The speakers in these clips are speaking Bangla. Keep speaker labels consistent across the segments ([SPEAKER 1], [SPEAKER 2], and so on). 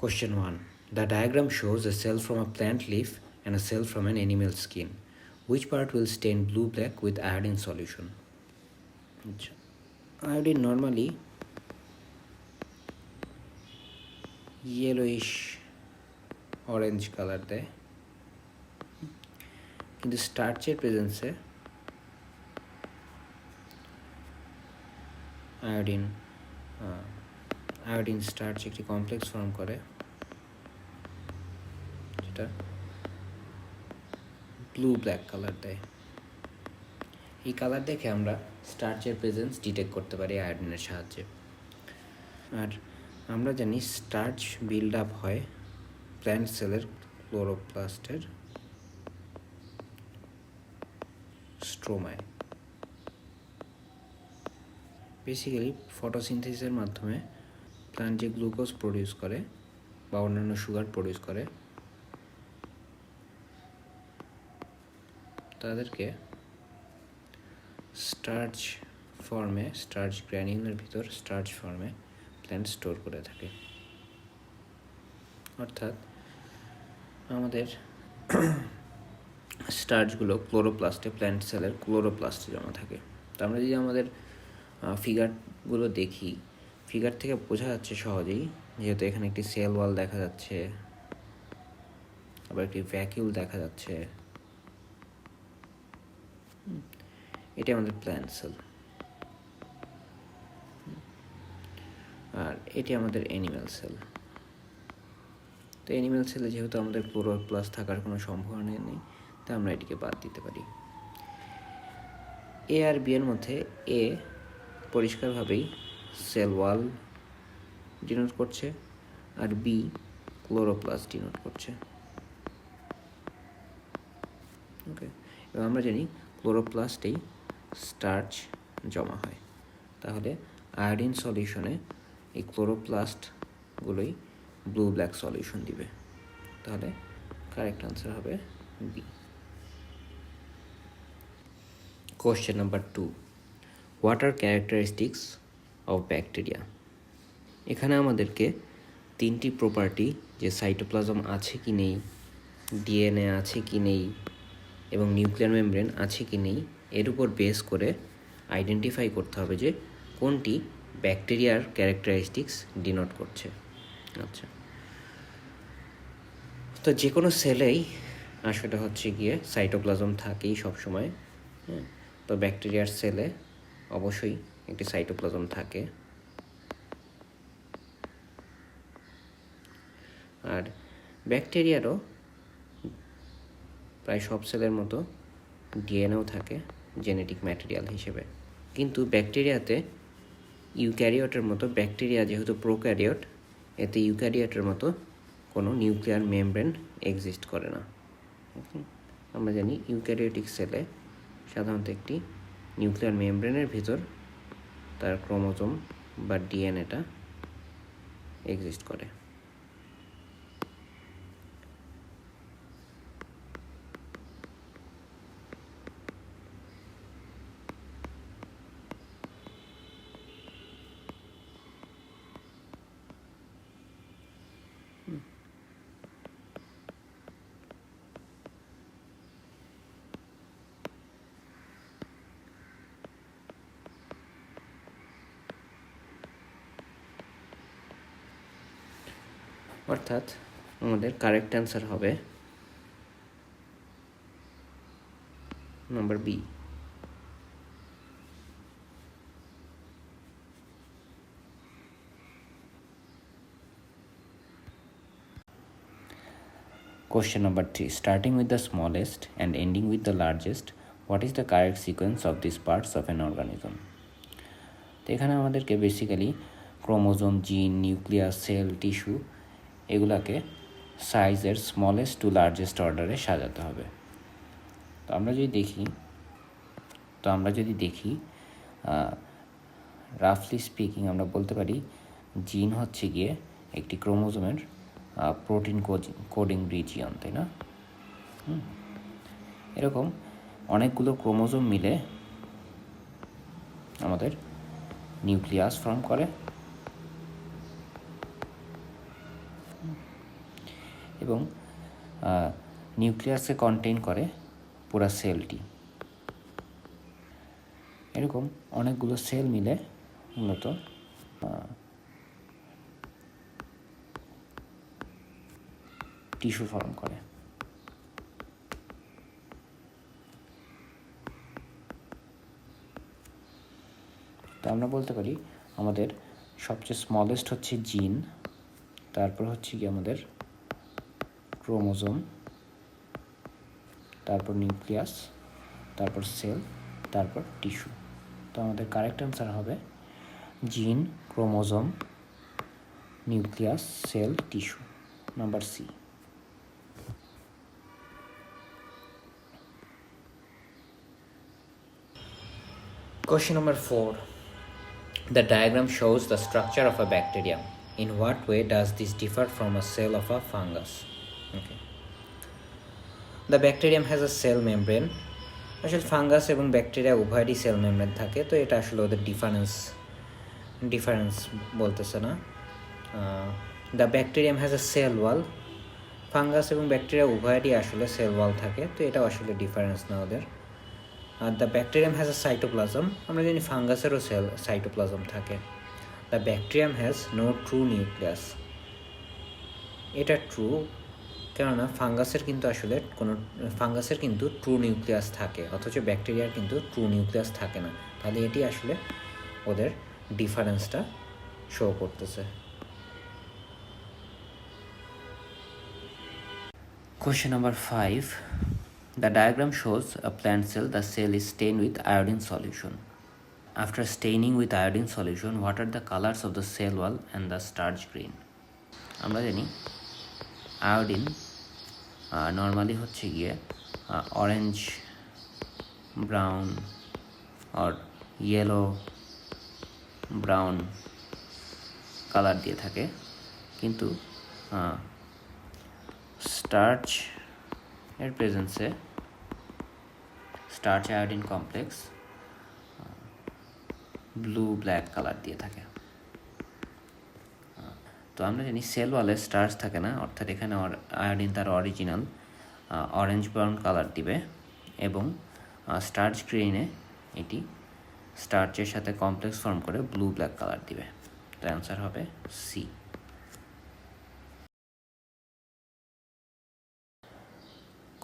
[SPEAKER 1] Question 1. The diagram shows a cell from a plant leaf and a cell from an animal skin. Which part will stain blue-black with iodine solution? Iodine normally yellowish orange color দেয়, কিন্তু স্টার্চের প্রেজেন্সে আয়োডিন স্টার্চ একটি কমপ্লেক্স ফর্ম করে যেটা ব্লু ব্ল্যাক কালার দেয়। এই কালার দেখে আমরা স্টার্চের প্রেজেন্স ডিটেক্ট করতে পারি আয়োডিনের সাহায্যে। আর আমরা জানি স্টার্চ বিল্ড আপ হয় প্ল্যান্ট সেলের ক্লোরোপ্লাস্টের স্ট্রোমায়। বেসিক্যালি ফটোসিনথেসিসের মাধ্যমে প্ল্যান্ট যে গ্লুকোজ প্রডিউস করে বা অন্যান্য সুগার প্রডিউস করে তাদেরকে স্টার্চ ফর্মে, স্টার্চ গ্র্যানিউলের ভিতর স্টার্চ ফর্মে প্ল্যান্ট স্টোর করে থাকে। অর্থাৎ আমাদের স্টার্চগুলো ক্লোরোপ্লাস্টে, প্ল্যান্ট সেলের ক্লোরোপ্লাস্টে জমা থাকে। তো আমরা যদি আমাদের ফিগারগুলো দেখি, ফিগার থেকে বোঝা যাচ্ছে সহজেই, যেহেতু এখানে একটি সেল ওয়াল দেখা যাচ্ছে, আবার একটি ভ্যাকিউল দেখা যাচ্ছে। এটি আমাদের প্ল্যান্ট সেল, আর এটি আমাদের অ্যানিম্যাল সেল। তো অ্যানিম্যাল সেলে যেহেতু আমাদের ক্লোরোপ্লাস্ট থাকার কোনো সম্ভাবনা নেই, তা আমরা এটিকে বাদ দিতে পারি। এ আর বি এর মধ্যে এ পরিষ্কারভাবেই সেল ওয়াল ডিনোট করছে, আর বি ক্লোরোপ্লাস্ট ডিনোট করছে। ওকে, এবার আমরা জানি ক্লোরোপ্লাস্টেই স্টার্চ জমা হয়। তাহলে আয়োডিন সলিউশনে এই ক্লোরোপ্লাস্টগুলোই ব্লু ব্ল্যাক সলিউশন দিবে। তাহলে কারেক্ট আনসার হবে B. Question number 2. What are characteristics of bacteria? এখানে আমাদেরকে 3টি প্রপার্টি, যে সাইটোপ্লাজম আছে কি নেই, ডিএনএ আছে কি নেই এবং নিউক্লিয়ার মেমব্রেন আছে কি নেই, এর উপর বেস করে আইডেন্টিফাই করতে হবে যে কোনটি ব্যাকটেরিয়ার ক্যারেক্টারিস্টিক্স ডিনোট করছে। আচ্ছা, তো যে কোনো সেলেই আসলে হচ্ছে গিয়ে সাইটোপ্লাজম থাকেই সবসময়। হ্যাঁ, তো ব্যাকটেরিয়ার সেলে অবশ্যই একটি সাইটোপ্লাজম থাকে। আর ব্যাকটেরিয়ারও প্রায় সব সেলের মতো ডিএনএও থাকে জেনেটিক ম্যাটেরিয়াল হিসেবে। কিন্তু ব্যাকটেরিয়াতে ইউক্যারিওটের মতো, ব্যাকটেরিয়া যেহেতু প্রোক্যারিওট, এতে ইউক্যারিওটের মতো কোনো নিউক্লিয়ার মেমব্রেন এক্সিস্ট করে না। আমরা জানি ইউক্যারিওটিক সেলে সাধারণত একটি নিউক্লিয়ার মেমব্রেনের ভিতর তার ক্রোমোজোম বা ডিএনএটা এক্সিস্ট করে। অর্থাৎ আমাদের কারেক্ট অ্যান্সার হবে number B. Question number 3. Starting with the smallest and ending with the largest, what is the correct sequence of these parts of an organism? তো এখানে আমাদেরকে বেসিক্যালি ক্রোমোজোম, জিন, নিউক্লিয়াস, সেল, টিস্যু এগুলাকে সাইজের স্মলেস্ট টু লার্জেস্ট অর্ডারে সাজাতে হবে। তো আমরা যদি দেখি রাফলি স্পিকিং আমরা বলতে পারি জিন হচ্ছে গিয়ে একটি ক্রোমোজোমের প্রোটিন কোডিং রিজিয়ন, তাই না? এরকম অনেকগুলো ক্রোমোজোম মিলে আমাদের নিউক্লিয়াস ফর্ম করে। এবং নিউক্লিয়াসে কন্টেইন করে পুরা সেলটি। এরকম অনেকগুলো সেল মিলে মূলত টিস্যু ফর্ম করে। তো আমরা বলতে পারি আমাদের সবচেয়ে স্মলেস্ট হচ্ছে জিন, তারপর হচ্ছে কি আমাদের ক্রোমোজোম, তারপর নিউক্লিয়াস, তারপর সেল, তারপর টিস্যু। তো আমাদের কারেক্ট অ্যান্সার হবে gene, chromosome, nucleus, cell, tissue, number C. Question number 4. The diagram shows the structure of a bacterium. In what way does this differ from a cell of a fungus? Okay. The bacterium has a cell membrane. আসলে ফাঙ্গাস এবং ব্যাকটেরিয়া উভয়েরই সেল মেমব্রেন থাকে, তো এটা আসলে ওদের ডিফারেন্স বলতেছে না। The bacterium has A cell wall. Fungus এবং ব্যাকটেরিয়া উভয়েরই আসলে সেল ওয়াল থাকে, তো এটাও আসলে ডিফারেন্স না ওদের। আর the bacterium has a cytoplasm. আমরা জানি ফাঙ্গাসেরও সাইটোপ্লাজম থাকে। The bacterium has no true nucleus. এটা ট্রু, কেননা ফাঙ্গাসের কিন্তু ট্রু নিউক্লিয়াস থাকে, অথচ ব্যাকটেরিয়ার কিন্তু ট্রু নিউক্লিয়াস থাকে না। তাহলে এটি আসলে ওদের ডিফারেন্সটা শো করতেছে। Question number 5. The diagram shows a plant cell. The cell is stained with iodine solution. After staining with iodine solution, what are the colors of the cell wall and the starch grain? আমরা জানি আয়োডিন নর্মালি হচ্ছে গিয়ে অরেঞ্জ, ব্রাউন আর ইয়েলো ব্রাউন কালার দিয়ে থাকে, কিন্তু স্টার্চ এর প্রেজেন্সে starch iodine complex blue black colour দিয়ে থাকে। তো আমরা জানি সেল ওয়ালে স্টার্চ থাকে না, অর্থাৎ এখানে আয়োডিন তার অরিজিনাল অরেঞ্জ ব্রাউন কালার দিবে, এবং স্টার্চ গ্রেইনে এটি স্টার্চের সাথে কমপ্লেক্স ফর্ম করে ব্লু ব্ল্যাক কালার দিবে। তো অ্যান্সার হবে C.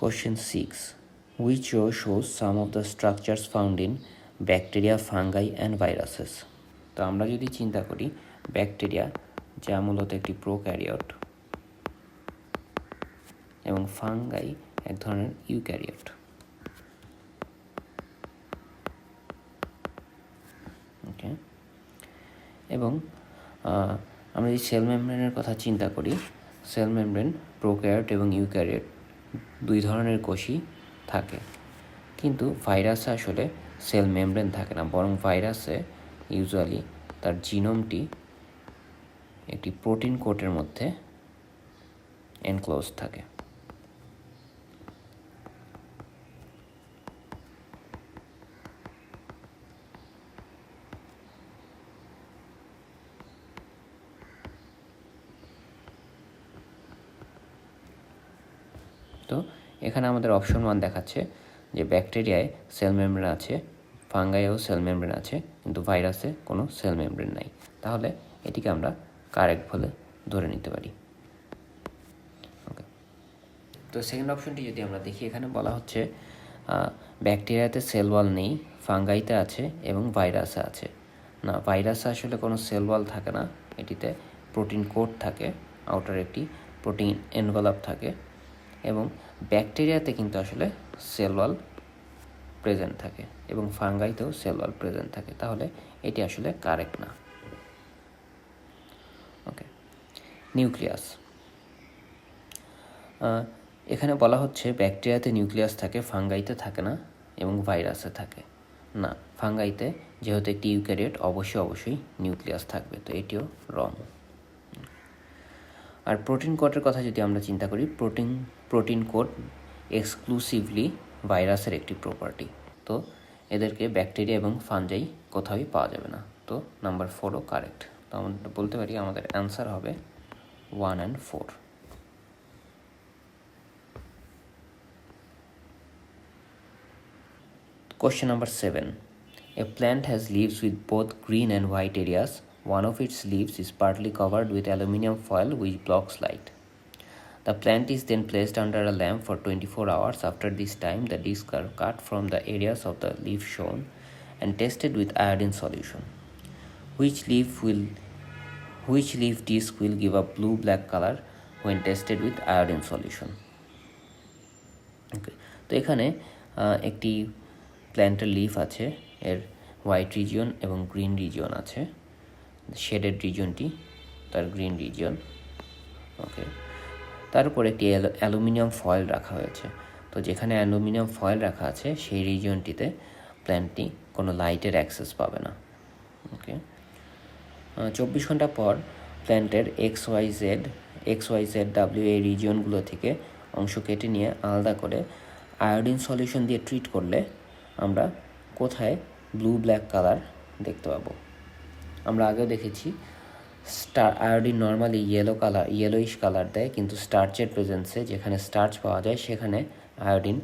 [SPEAKER 1] Question 6. Which row shows some of the structures found in bacteria, fungi and viruses? তো আমরা যদি চিন্তা করি ব্যাকটেরিয়া, যা মূলত একটি প্রোক্যারিওট, এবং ফাঙ্গাই এক ধরনের ইউক্যারিওট। ওকে, এবং আমরা যদি সেল মেমব্রেনের কথা চিন্তা করি, সেল মেমব্রেন প্রোক্যারিওট এবং ইউক্যারিওট দুই ধরনের কোষই থাকে, কিন্তু ভাইরাসে আসলে সেল মেমব্রেন থাকে না, বরং ভাইরাসে ইউজুয়ালি তার জিনোমটি একটি প্রোটিন কোটের মধ্যে এনক্লোজ থাকে। তো এখানে আমাদের অপশন 1 দেখাচ্ছে যে ব্যাকটেরিয়ায় সেল মেমব্রেন আছে, ফাঙ্গাইয়েও সেল মেমব্রেন আছে, কিন্তু ভাইরাসে কোনো সেল মেমব্রেন নাই। তাহলে এটিকে আমরা কারেক্ট বলে ধরে নিতে পারি। ওকে, তো সেকেন্ড অপশনটি যদি আমরা দেখি, এখানে বলা হচ্ছে ব্যাকটেরিয়াতে সেল ওয়াল নেই, ফাঙ্গাইতে আছে এবং ভাইরাসে আছে। না, ভাইরাসে আসলে কোনো সেল ওয়াল থাকে না, এটিতে প্রোটিন কোট থাকে, আউটার একটি প্রোটিন এনভেলপ থাকে, এবং ব্যাকটেরিয়াতে কিন্তু আসলে সেল ওয়াল প্রেজেন্ট থাকে, এবং ফাঙ্গাইতেও সেল ওয়াল প্রেজেন্ট থাকে। তাহলে এটি আসলে কারেক্ট না। ওকে, নিউক্লিয়াস। এখানে বলা হচ্ছে ব্যাকটেরিয়াতে নিউক্লিয়াস থাকে, ফাঙ্গাইতে থাকে না, এবং ভাইরাসে থাকে না। ফাঙ্গাইতে যেহেতু একটি ইউক্যারিওট, অবশ্যই নিউক্লিয়াস থাকবে, তো এটিও রং। আর প্রোটিন কোডের কথা যদি আমরা চিন্তা করি, প্রোটিন কোড এক্সক্লুসিভলি ভাইরাসের একটি প্রপার্টি, তো এদেরকে ব্যাকটেরিয়া এবং ফাঞ্জাই কোথাওই পাওয়া যাবে না। তো নাম্বার 4ও কারেক্ট। তো আমরা বলতে পারি আমাদের অ্যান্সার হবে 1 and 4। Question number 7. A plant has leaves with both green and white areas. One of its leaves is partly covered with aluminum foil which blocks light. The plant is then placed under a lamp for 24 hours. After this time, the discs are cut from the areas of the leaf shown and tested with iodine solution. Which leaf disc will give a blue-black color when tested with iodine solution? Okay. তো এখানে একটি প্ল্যান্টের লিফ আছে, এর হোয়াইট রিজিয়ন এবং গ্রিন রিজিয়ন আছে। শেডেড রিজিয়নটি তার গ্রিন রিজিয়ন। ওকে, তার উপর একটি অ্যালুমিনিয়াম ফয়েল রাখা হয়েছে। তো যেখানে অ্যালুমিনিয়াম ফয়েল রাখা আছে সেই রিজিয়নটিতে প্ল্যান্টটি কোনো লাইটের অ্যাক্সেস পাবে না। ওকে, 24 ঘন্টা পর প্ল্যান্টের XYZ এই রিজিয়নগুলো থেকে অংশ কেটে নিয়ে আলাদা করে আয়োডিন সলিউশন দিয়ে ট্রিট করলে আমরা কোথায় ব্লু ব্ল্যাক কালার দেখতে পাবো? আমরা আগেও দেখেছি আয়োডিন নর্মালি ইয়েলোইশ কালার দেয়, কিন্তু স্টার্চের প্রেজেন্সে যেখানে স্টার্চ পাওয়া যায় সেখানে আয়োডিন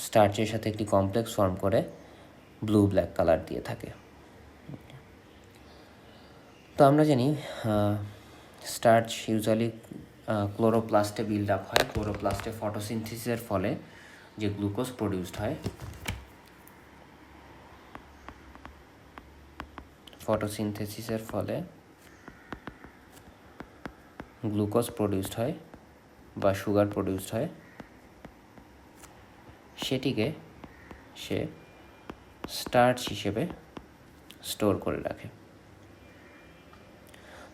[SPEAKER 1] স্টার্চের সাথে একটি কমপ্লেক্স ফর্ম করে ব্লু ব্ল্যাক কালার দিয়ে থাকে। তো আমরা জানি স্টার্চ ইউজুয়ালি ক্লোরোপ্লাস্টে বিল্ড আপ হয়। ক্লোরোপ্লাস্টে ফটোসিনথেসিসের ফলে যে গ্লুকোজ প্রডিউসড হয়, ফটোসিনথেসিসের ফলে গ্লুকোজ প্রডিউসড হয় বা সুগার প্রডিউসড হয়, সেটিকে সে স্টার্চ হিসেবে স্টোর করে রাখে।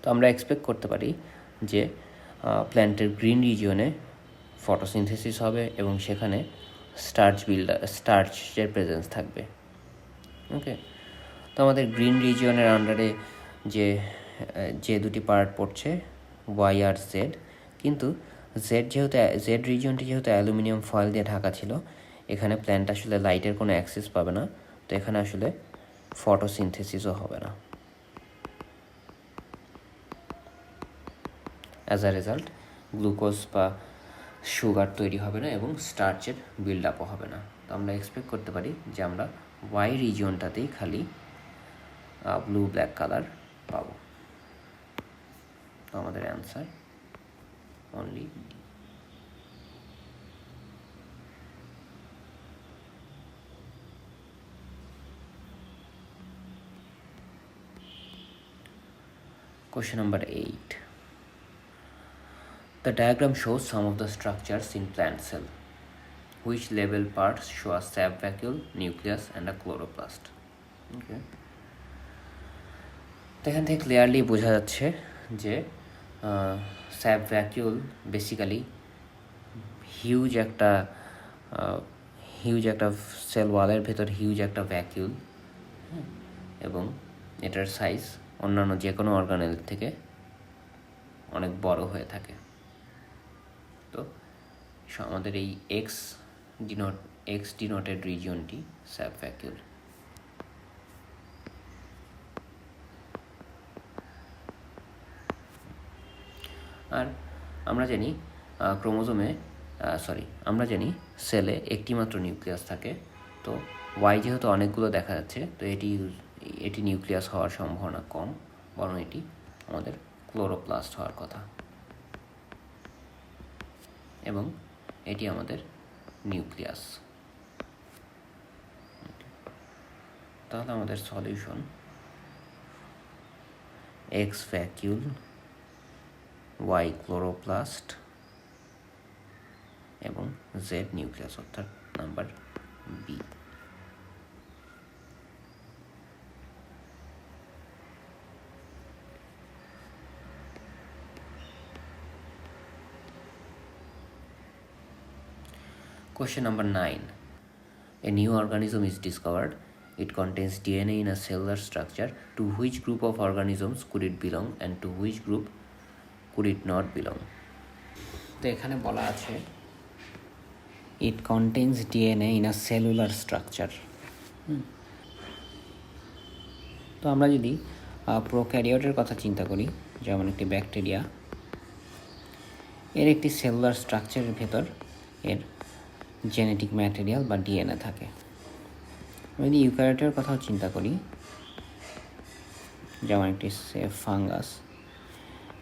[SPEAKER 1] তো আমরা এক্সপেক্ট করতে পারি যে প্ল্যান্টের গ্রিন রিজিয়নে ফটোসিনথেসিস হবে এবং সেখানে স্টার্চের প্রেজেন্স থাকবে। ওকে, তো আমাদের গ্রিন রিজিয়নের আন্ডারে যে দুটি পার্ট পড়ছে ওয়াই আর জেড, কিন্তু জেড রিজিয়নটি যেহেতু অ্যালুমিনিয়াম ফয়েল দিয়ে ঢাকা ছিল, এখানে প্ল্যান্ট আসলে লাইটের কোনো অ্যাক্সেস পাবে না। তো এখানে আসলে ফটোসিনথেসিসও হবে না। অ্যাজ আ রেজাল্ট গ্লুকোজ বা সুগার তৈরি হবে না এবং স্টার্চের বিল্ড আপও হবে না। তো আমরা এক্সপেক্ট করতে পারি যে আমরা ওয়াই রিজিয়নটাতেই খালি ব্লু ব্ল্যাক কালার পাবো। তো আমাদের answer only D. Question number 8. The diagram shows some of the structures in plant cell. Which label parts show a sap vacuole, nucleus and a chloroplast? Okay. তো এখান থেকে ক্লিয়ারলি বোঝা যাচ্ছে যে স্যাপ ভ্যাকিউল বেসিক্যালি হিউজ একটা সেল ওয়ালের ভেতর হিউজ একটা ভ্যাকিউল, এবং এটার সাইজ অন্যান্য যে কোনো অর্গানেল থেকে অনেক বড় হয়ে থাকে। তো আমাদের এই এক্স ডিনোটেড রিজিয়নটি স্যাপ ভ্যাকিউল। আর আমরা জানি আমরা জানি সেলে একটি মাত্র নিউক্লিয়াস থাকে। তো ওয়াই যেহেতু অনেকগুলো দেখা যাচ্ছে, তো এটি নিউক্লিয়াস হওয়ার সম্ভাবনা কম, বরং এটি আমাদের ক্লোরোপ্লাস্ট হওয়ার কথা, এবং এটি আমাদের নিউক্লিয়াস। তাহলে আমাদের solution X vacuole, Y chloroplast এবং জেড নিউক্লিয়াস, অর্থাৎ number B. Question number 9. A new organism is discovered. It contains DNA in a cellular structure. To which group of organisms could it belong and to which group could it not belong? তো এখানে বলা আছে it contains DNA in a cellular structure. তো আমরা যদি প্রোক্যারিওটের কথা চিন্তা করি, যেমন একটি ব্যাকটেরিয়া, এর একটি সেলুলার স্ট্রাকচারের ভেতর এর জেনেটিক ম্যাটেরিয়াল বা ডিএনএ থাকে। যদি ইউক্যারিওটের কথাও চিন্তা করি, যেমন একটি ফাঙ্গাস,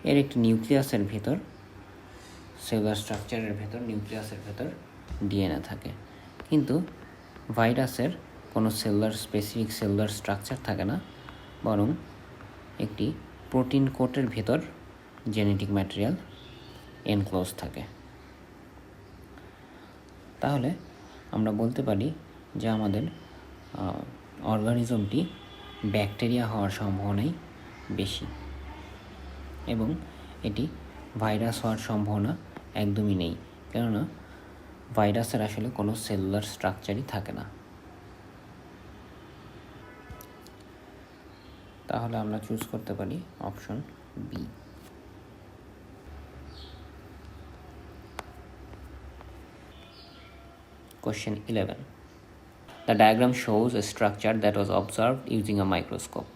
[SPEAKER 1] এর একটি নিউক্লিয়াসের ভেতর, সেলুলার স্ট্রাকচারের ভেতর, নিউক্লিয়াসের ভেতর ডিএনএ থাকে, কিন্তু ভাইরাসের কোনো স্পেসিফিক সেলুলার স্ট্রাকচার থাকে না, বরং একটি প্রোটিন কোটের ভেতর জেনেটিক ম্যাটেরিয়াল এনক্লোজ থাকে। তাহলে আমরা বলতে পারি যে আমাদের অর্গানিজমটি ব্যাকটেরিয়া হওয়ার সম্ভাবনাই বেশি, এবং এটি ভাইরাস হওয়ার সম্ভাবনা একদমই নেই, কেননা ভাইরাসের আসলে কোনো সেলুলার স্ট্রাকচারই থাকে না। তাহলে আমরা চুজ করতে পারি option B. Question 11. The diagram shows a structure that was observed using a microscope.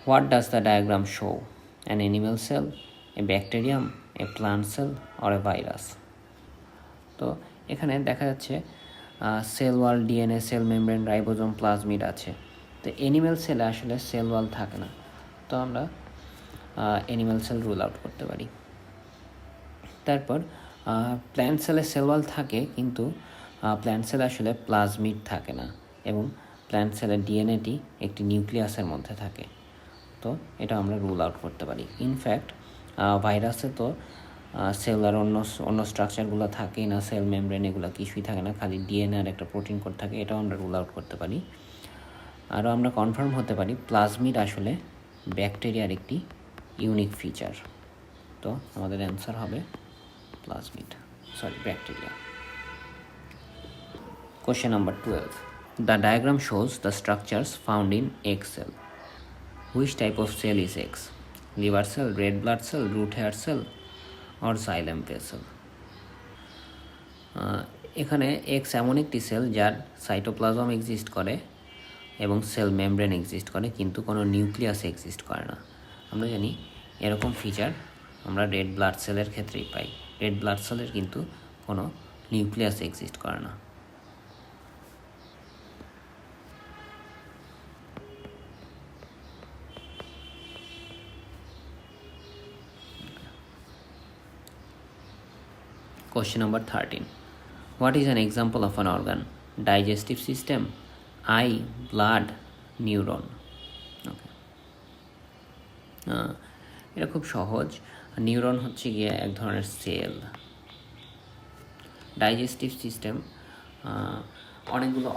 [SPEAKER 1] What does the diagram show? An animal cell, a bacterium, a plant cell, or a virus? তো এখানে দেখা যাচ্ছে cell wall, DNA, cell membrane, ribosome, plasmid আছে। তো অ্যানিম্যাল সেলে আসলে সেল ওয়াল থাকে না, তো আমরা অ্যানিম্যাল সেল রুল আউট করতে পারি। তারপর প্ল্যান্ট সেলে সেল ওয়াল থাকে, কিন্তু প্ল্যান্ট সেলে আসলে প্লাজমিড থাকে না, এবং প্ল্যান্ট সেলের ডিএনএটি একটি নিউক্লিয়াসের মধ্যে থাকে, তো এটা আমরা রুল আউট করতে পারি। ইনফ্যাক্ট ভাইরাসে তো সেলুলার অন্য স্ট্রাকচারগুলো থাকেই না, সেল মেমব্রেন এগুলো কিছুই থাকে না, খালি ডিএনএ আর একটা প্রোটিন কোড থাকে, এটাও আমরা রুল আউট করতে পারি। আরও আমরা কনফার্ম হতে পারি প্লাজমিড আসলে ব্যাকটেরিয়ার একটি ইউনিক ফিচার। তো আমাদের অ্যান্সার হবে bacteria. Question number 12. The diagram shows the structures found in egg cell. Which type of cell is eggs? Liver cell, red blood cell, root hair cell, or xylem vessel? এখানে এক্স এমন একটি সেল যার সাইটোপ্লাজম এক্সিস্ট করে এবং সেল মেমব্রেন এক্সিস্ট করে, কিন্তু কোনো নিউক্লিয়াস এক্সিস্ট করে না। আমরা জানি এরকম ফিচার আমরা রেড ব্লাড সেলের ক্ষেত্রেই পাই। রেড ব্লাড সেলের কিন্তু কোনো নিউক্লিয়াস এক্সিস্ট করে না। Question number 13. What is an example of an organ? Digestive system, eye, blood, neuron. এটা খুব সহজ। নিউরন হচ্ছে গিয়ে এক ধরনের সেল। ডাইজেস্টিভ সিস্টেম অনেকগুলো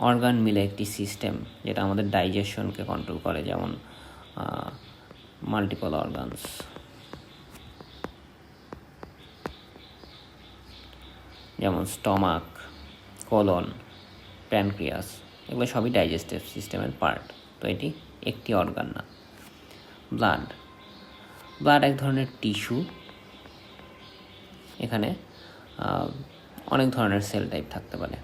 [SPEAKER 1] অর্গান মিলে একটি সিস্টেম, যেটা আমাদের ডাইজেশনকে কন্ট্রোল করে, যেমন মাল্টিপল অর্গানস, যেমন স্টমাক, কোলন, প্যানক্রিয়াস, এগুলো সবই ডাইজেস্টিভ সিস্টেমের পার্ট। তো এটি একটি অর্গান না। ব্লাড এক ধরনের টিস্যু, এখানে অনেক ধরনের সেল টাইপ থাকতে পারে।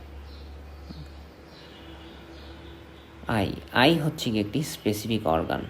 [SPEAKER 1] আই হচ্ছে কি একটি স্পেসিফিক অর্গান,